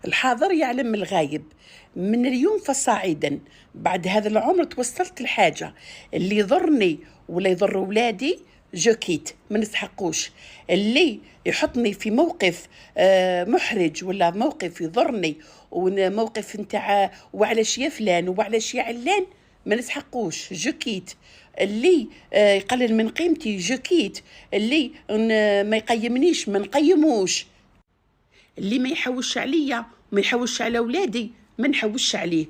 الحاضر يعلم الغايب. من اليوم فصاعدا بعد هذا العمر توصلت لحاجة اللي يضرني ولا يضر ولادي جوكيت ما نسحقوش. اللي يحطني في موقف محرج ولا موقف يضرني وموقف نتاع وعلاش يا فلان وعلاش يا علان ما نسحقوش جوكيت. اللي يقلل من قيمتي جوكيت. اللي ما يقيمنيش ما نقيموش. اللي ما يحوش عليا وما يحوش على ولادي ما نحوش عليه.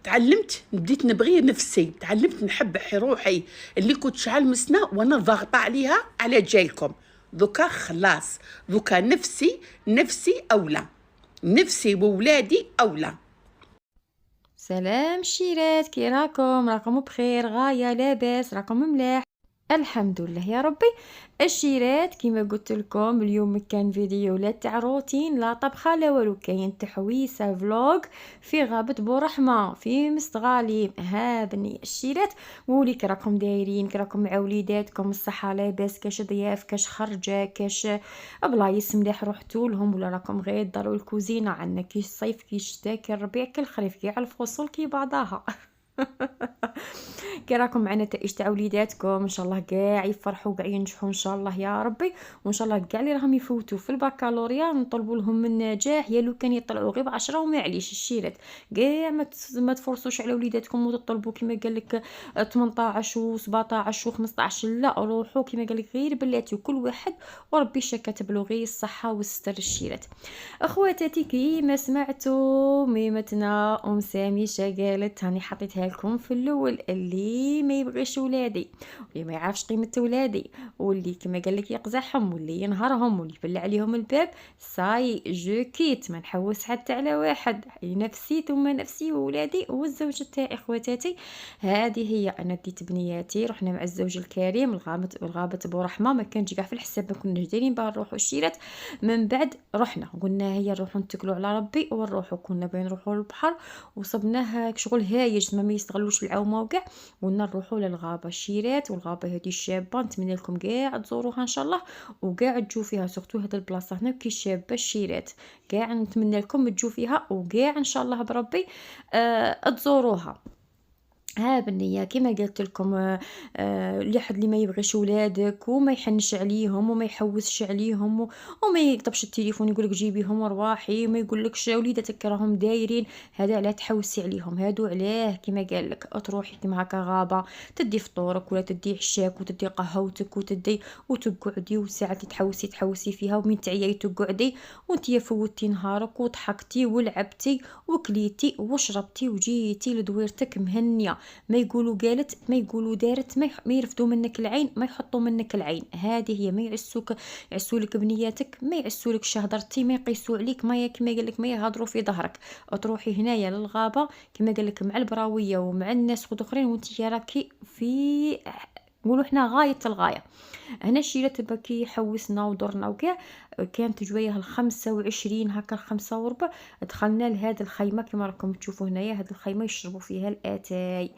تعلمت بديت نبغي نفسي، تعلمت نحب روحي اللي كنت شعل مسنة وانا ضاغطة عليها على جايلكم. ذوكا خلاص، ذوكا نفسي أولى، نفسي وولادي أولى. سلام شيرات، كي راكم بخير؟ غاية لاباس؟ راكم ملاح؟ الحمد لله يا ربي. الشيرات كيما قلت لكم اليوم كان فيديو لا تاع روتين لا طبخه لا والو، كاين تحويسه فلوغ في غابه بورحمه في مستغاليم. ها بني الشيرات، قولي كي راكم دايرين؟ كي راكم مع وليداتكم؟ الصحه لاباس؟ كاش ضياف؟ كاش خرجه؟ كاش بلايص مليح رحتوا لهم ولا راكم غير داروا الكوزينه؟ عندنا كي الصيف كي الشتاء كي الربيع كي الخريف كي على الفصول كي بعضها. كي راكم معنا تايش تاع وليداتكم؟ ان شاء الله كاع يفرحوا كاع ينجحوا ان شاء الله يا ربي، وان شاء الله كاع اللي راهم يفوتوا في البكالوريا نطلبوا لهم من النجاح، يا لو كان يطلعوا غير ب10 وما عليش الشيرات. كاع ما تفرصوش على وليداتكم وتطلبوا كيما قال لك 18 و17 و15، لا روحوا كيما قال لك غير بلاتي وكل واحد وربي كاتب له غير الصحه والستر الشيرات. اخواتاتي كيما سمعتوا ميمتنا ام ساميشه قالت هاني حطيتها لكم في الاول، اللي ما يبغيش ولادي واللي ما يعرفش قيمه ولادي واللي كما قال لك يقزحهم واللي ينهرهم واللي يبلع عليهم الباب، ساي جو كيت ما نحوس حتى على واحد، نفسي ثم نفسي وولادي والزوج تاعي. اخواتاتي هذه هي، انا ديت بنياتي رحنا مع الزوج الكريم الغابه بورحمه، ما كانش كاع في الحساب، ما كناش دايرين باه نروحوا الشيرات. من بعد رحنا قلنا هيا نروحوا نتكلوا على ربي ونروحوا، كنا باين نروحوا للبحر وصبناه شغل هايج ما يستغلوش العومه وكاع، قلنا نروحوا للغابه الشيرات. والغابه هذه شابه، نتمنى لكم كاع تزوروها ان شاء الله وكاع تجوا فيها، سورتو هذه البلاصه هنا كي شابه الشيرات، كاع نتمنى لكم تجوا فيها وكاع ان شاء الله بربي تزوروها. ها بالنية كيما قلت لكم اللي حد اللي ما يبغيش ولادك وما يحنش عليهم وما يحوسش عليهم وما يطبش التليفون يقولك جيبيهم ورواحي وما يقولكش وليداتك راهم دايرين، هذا علاه تحوسي عليهم، هادو علاه كيما قالك تروحي كيما هكا غابة تدي فطورك ولا تدي عشاك وتدي قهوتك وتدي وتقعدي وساعات تحوسي فيها، ومن تعيي تقعدي وانتي فوتي نهارك وضحكتي ولعبتي وكليتي وشربتي وجيتي لدويرتك مهنيه. ما يقولوا قالت، ما يقولوا دارت، ما يرفدوا منك العين، ما يحطوا منك العين. هذه هي، ما يعسولك بنياتك، ما يعسولك شهدرتي، ما يقيسوا عليك، ما كما قال لك ما يهضروا في ظهرك. تروحي هنايا للغابه كما قال لك مع البراويه ومع الناس الاخرين وانت راكي في نقولوا احنا غايه الغايه. هنا الشيرات بكي حوسنا ودرنا وكاع، كانت جويه 25 هكا 5 وربع، دخلنا لهذا الخيمه كما راكم تشوفوا هنايا، هذه الخيمه يشربوا فيها الاتاي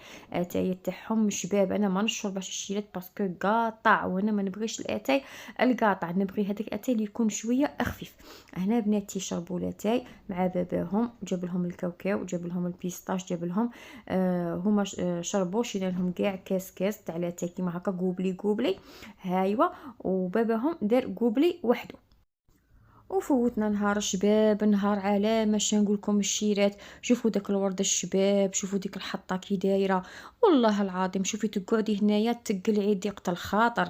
تاعهم شباب. انا ما نشربش الشيرات باسكو قاطع وانا ما نبغيش الاتاي القاطع، نبغي هذاك الاتاي اللي يكون شويه خفيف. هنا بناتي يشربوا الاتاي مع باباهم، جاب لهم الكاوكاو جاب لهم البيستاش جاب لهم هما شربوا، شينا لهم كاع كاس تاع الاتاي كيما هكا قوبلي هايوا، وباباهم دار قوبلي وحده. وفوتنا نهار شباب، نهار علامة نقول لكم الشيرات. شوفوا داك الورد الشباب، شوفوا ديك الحطه كي دايره، والله العظيم شوفي تقعدي هنايا تقلعي ضيقه الخاطر،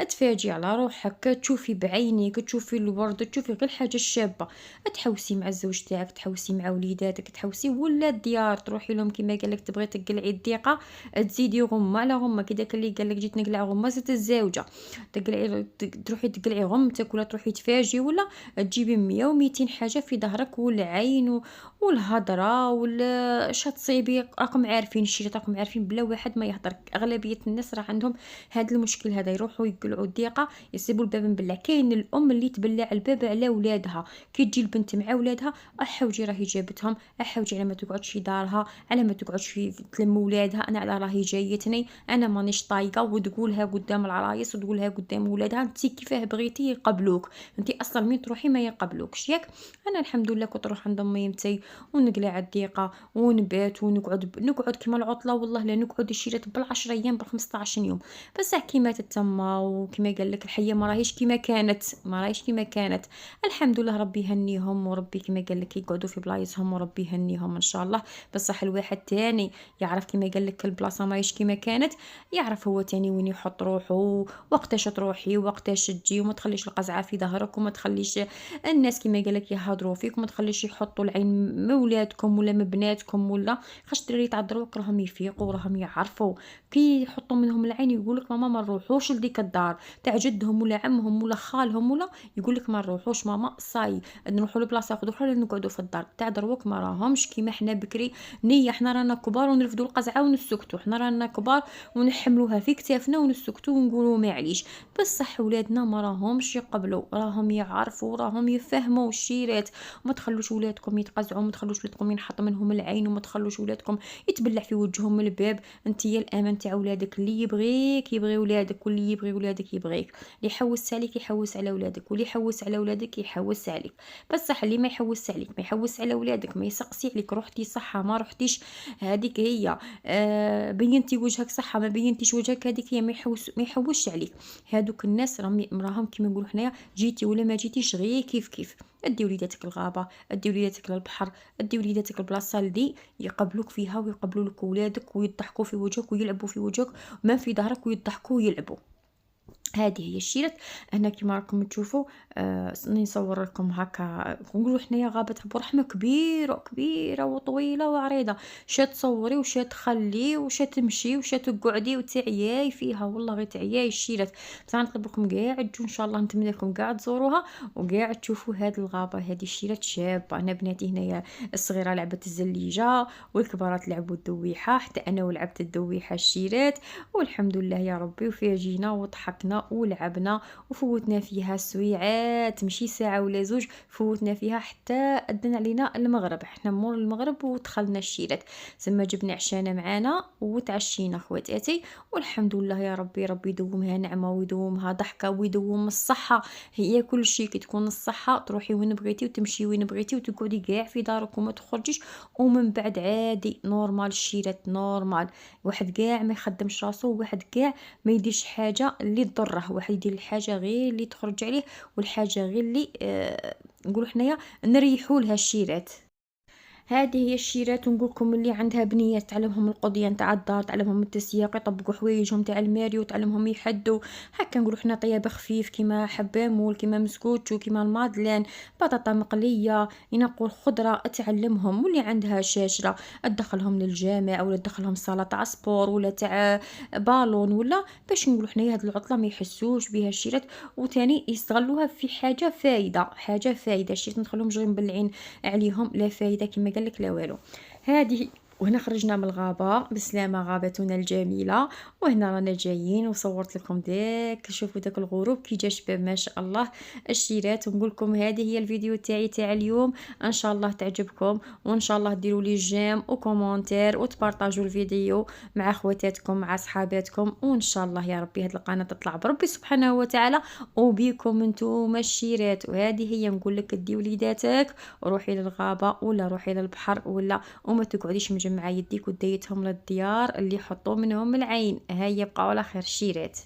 تفاجئي على روحك، تشوفي بعينيك، تشوفي الورد، تشوفي غير الحاجه الشابه، تحوسي مع الزوج تاعك، تحوسي مع وليداتك، تحوسي ولا الديار تروحي لهم كيما قالك تبغي تقلعي الضيقه، تزيدي غمه على غمه كي داك اللي قالك جيت نقلع غمه زيت الزوجه، تقلعي تروحي تقلعي غمتك ولا تروحي تفاجئي ولا تجيبي 100 و200 حاجه في ظهرك والعين والهضره واش تصيبي. راكم عارفين الشيء، راكم عارفين بلا واحد ما يهضر، اغلبيه الناس راه عندهم هذا المشكل هذا، يروحوا يقلعوا الضيقه يسيبوا الباب مبلع. كاين الام اللي تبلع الباب على ولادها، كي تجي البنت مع ولادها احوجي راهي جابتهم، احوجي على ما تقعدش في دارها، على ما تقعدش في تلم ولادها، انا على راهي جايتني، انا مانيش طايقه، وتقولها قدام العرايس وتقولها قدام ولادها، انت كيفاه بغيتي يقبلوك، انت اصلا مين تروحي ما يقبلوكش ياك. انا الحمد لله كنت نروح عند اميمتي ونقلع على الضيقه ونبات نقعد كيما العطله، والله لا نقعد الشيرات بالعشر ايام ب15 يوم. بصح كيما تتما وكيما قال لك الحيه ما راهيش كيما كانت، ما راهيش كيما كانت. الحمد لله ربي يهنيهم، وربي كيما قال لك يقعدوا في بلايصهم وربي يهنيهم ان شاء الله. بصح الواحد تاني يعرف كيما قال لك البلاصه ماهيش كيما كانت، يعرف هو تاني وين يحط روحه، وقتاش تروحي وقتاش تجي، وما تخليش القزعه في ظهرك، وما تخليش الناس كيما قال لك يهضروا فيك، وما تخليش يحطوا العين من ولادكم ولا من بناتكم، ولا خاش الدراري تاع دروك راهم يفيقوا وراهم يعرفوا كي يحطوا منهم العين يقولك ماما ما نروحوش لديك الدار تاع جدهم ولا عمهم ولا خالهم، ولا يقولك ما نروحوش ماما صاي نروحوا لبلاصه اخرى نقعدوا في الدار تاع دروك. ما راهمش كيما حنا بكري نيه، حنا رانا كبار ونرفدوا القزعه ونسكتوا، حنا رانا كبار ونحملوها في كتافنا ونسكتوا ونقولوا معليش. بصح ولادنا ما راهمش يقبلوا، راهم يعرفوا راهم يفهموا الشيرات. ما تخلوش ولادكم يتقزعوا، ما تخلوش ولادكم ينحط منهم العين، وما تخلوش ولادكم يتبلع في وجههم من الباب. انت يا الامان تاع ولادك، اللي يبغيك يبغي ولادك، واللي يبغي ولادك يبغيك، اللي يحوس عليك يحوس على ولادك، واللي يحوس على ولادك يحوس عليك. بصح اللي ما يحوس عليك ما يحوس على ولادك ما يسقسي عليك رحتي صحه ما رحتيش، هذيك هي بينتي وجهك صحه ما بينتيش وجهك، هذيك هي ما يحوسش عليك. هادوك الناس راهم كيما نقولوا حنايا جيتي ولا ما جيتيش غير كيف كيف. ادي وليداتك الغابه، ادي وليداتك للبحر، ادي وليداتك البلاصه اللي يقبلوك فيها ويقبلوا لك ولادك ويضحكوا في وجهك ويلعبوا في وجهك ما في ظهرك ويضحكوا ويلعبوا. هذه هي الشيرات. هنا كيما راكم تشوفوا نصور لكم هكا نقولوا حنايا غابه برحمه كبيره كبيره وطويله وعريضه، شا تصوري وشا تخلي وشا تمشي وشا تقعدي وتعياي فيها، والله غير تعياي الشيرات. بصح نطلب لكم كاع تجوا ان شاء الله، نتمنى لكم كاع تزوروها وكاع تشوفوا هذه الغابه. هذه الشيرات شابه. انا بناتي هنايا الصغيره لعبت الزليجه والكبارات لعبوا الدويحه، حتى انا ولعبت الدويحه الشيرات، والحمد لله يا ربي. وفيها جينا وضحكنا ولعبنا وفوتنا فيها سويعات، مشي ساعة ولا زوج فوتنا فيها حتى أدن علينا المغرب. احنا مور المغرب ودخلنا الشيرات، ثم جبنا عشانا معانا وتعشينا خواتاتي، والحمد لله يا ربي. ربي يدومها نعمة ويدومها ضحكة ويدوم الصحة. هي كل شيء كي تكون الصحة تروحي وين بغيتي وتمشي وين بغيتي وتقعدي كاع في دارك وما تخرجيش، ومن بعد عادي نورمال الشيرات نورمال. واحد كاع ما يخدمش راسو، واحد كاع ما يديرش حاجة اللي تضره، واحد يدير الحاجه غير اللي تخرج عليه والحاجه غير اللي نقولوا حنايا نريحوا لها الشيرات. هذه هي الشيرات. ونقولكم اللي عندها بنيات تعلمهم القضيه نتاع الدار، تعلمهم التسياق، يطبقوا حوايجهم تاع الماريو، تعلمهم يحدوا هكا نقولوا حنا طياب خفيف كيما حبامول كيما مسكوتشو كيما المادلين، بطاطا مقليه، ينقوا خضره تعلمهم. واللي عندها شاشره تدخلهم للجامع ولا تدخلهم صاله تاع سبور ولا تاع بالون، ولا باش نقولوا حنايا هاد العطله ما يحسوش بها الشيرات، وتاني يستغلوها في حاجه فايده. حاجه فايده الشيرات ندخلهم جري مبلعين عليهم لا فايده كيما قال لك لا والو. هذه وهنا خرجنا من الغابة بسلامة، غابتنا الجميلة. وهنا رانا جايين وصورت لكم داك، شوفوا داك الغروب كي جا شباب ما شاء الله الشيرات. ونقول لكم هذه هي الفيديو تاعي تاع اليوم، ان شاء الله تعجبكم، وان شاء الله ديروا لي جيم وكومونتير وتبارطاجوا الفيديو مع خواتاتكم مع صحاباتكم، وان شاء الله يا ربي هذه القناه تطلع بربي سبحانه وتعالى وبيكم انتم الشيرات. وهذه هي نقول لك دي وليداتك روحي للغابه ولا روحي للبحر ولا، وما تقعديش مجمعه يديك وديتهم للديار اللي يحطوا منهم العين. هيا بقاو على خير الشيرات.